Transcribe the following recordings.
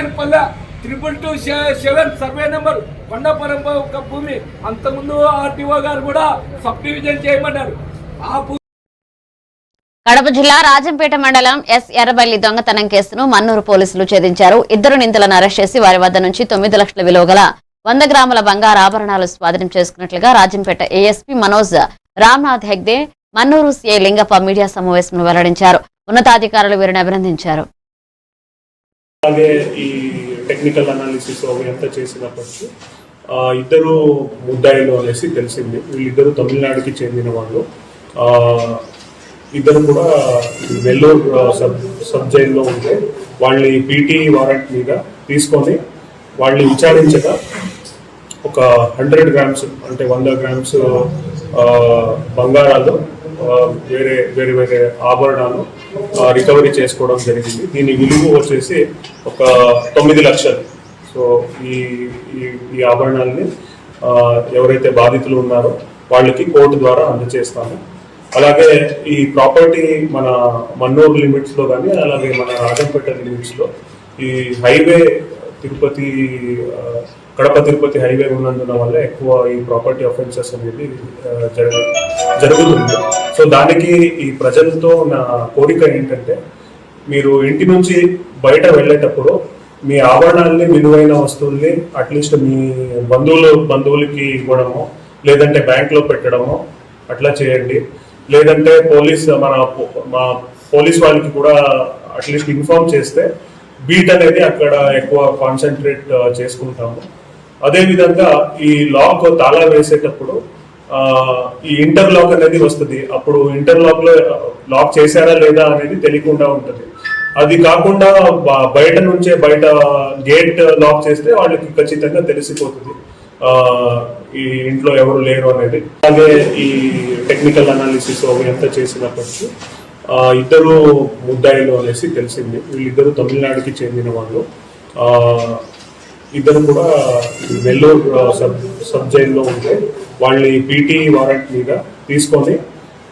నాయనపల్లె 2227 survey number Kondapuram ఒక భూమి అంతకుముందు ఆర్టీఓ గారు కూడా సబ్ డివిజన్ చేయమన్నారు. కడప జిల్లా రాజంపేట మండలం ఎస్ ఎర్రబల్లి దొంగతనం కేసును మన్నూరు పోలీసులు ఛేదించారు. 2 నిందితులను అరెస్ట్ చేసి వారి వద్ద నుంచి 9 లక్షల విలువ గల 100 గ్రాముల బంగారు ఆభరణాలు స్వాధీనం చేసుకున్నట్లుగా Rajampet ASP Manoj Ramnath Hegde, Mannur CI Lingappa media సమావేశంలో వెల్లడించారు. ఉన్నతాధికారులు వీరిని అభినందించారు. టెక్నికల్ అనాలిసిస్ ఎంత చేసినప్పటికీ 2 ముద్దాయిలు అనేసి తెలిసింది. వీళ్ళిద్దరూ తమిళనాడుకి చెందిన వాళ్ళు. 2 కూడా వెల్లూరు సబ్ జైల్లో ఉంటే వాళ్ళని పీటీ వారెంట్ మీద తీసుకొని వాళ్ళని విచారించగా ఒక 100 గ్రామ్స్ అంటే 100 గ్రామ్స్ బంగారాలు వేరే వేరే ఆభరణాలు రికవరీ చేసుకోవడం జరిగింది. దీని విలువ వచ్చేసి ఒక 9 లక్షలు. సో ఈ ఆభరణాలని ఎవరైతే బాధితులు ఉన్నారో వాళ్ళకి కోర్టు ద్వారా అందజేస్తాము. అలాగే ఈ ప్రాపర్టీ మన మన్నూరు లిమిట్స్లో కానీ అలాగే మన రాజంపేట లిమిట్స్లో ఈ హైవే కడప తిరుపతి హైవే ఉన్నందున వల్ల ఎక్కువ ఈ ప్రాపర్టీ అఫెన్సెస్ అనేది జరుగుతుంది. సో దానికి ఈ ప్రజలతో నా కోరిక ఏంటంటే, మీరు ఇంటి నుంచి బయట వెళ్ళేటప్పుడు మీ ఆభరణాలని విలువైన వస్తువుల్ని అట్లీస్ట్ మీ బంధువులకి ఇవ్వడమో లేదంటే బ్యాంక్లో పెట్టడమో అట్లా చేయండి. లేదంటే మా పోలీస్ వాళ్ళకి కూడా అట్లీస్ట్ ఇన్ఫార్మ్ చేస్తే బీట్ అనేది అక్కడ ఎక్కువ కాన్సన్ట్రేట్ చేసుకుంటాము. అదేవిధంగా ఈ లాక్ తాళా వేసేటప్పుడు ఈ ఇంటర్ లాక్ అనేది వస్తుంది. అప్పుడు ఇంటర్ లో లాక్ చేశారా లేదా అనేది తెలియకుండా ఉంటుంది. అది కాకుండా బయట గేట్ లాక్ చేస్తే వాళ్ళకి ఖచ్చితంగా తెలిసిపోతుంది ఈ ఇంట్లో ఎవరు లేరు అనేది. అలాగే ఈ టెక్నికల్ అనాలిసిస్ ఎంత చేసినప్పటికీ 2 ముద్దాయిలు అనేసి తెలిసింది. వీళ్ళిద్దరూ తమిళనాడుకి చెందిన వాళ్ళు. 2 కూడా వెల్లూరు సబ్ జైల్లో ఉంటే వాళ్ళని పీటీ వారెంట్ మీద తీసుకొని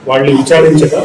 వాళ్ళని విచారించగా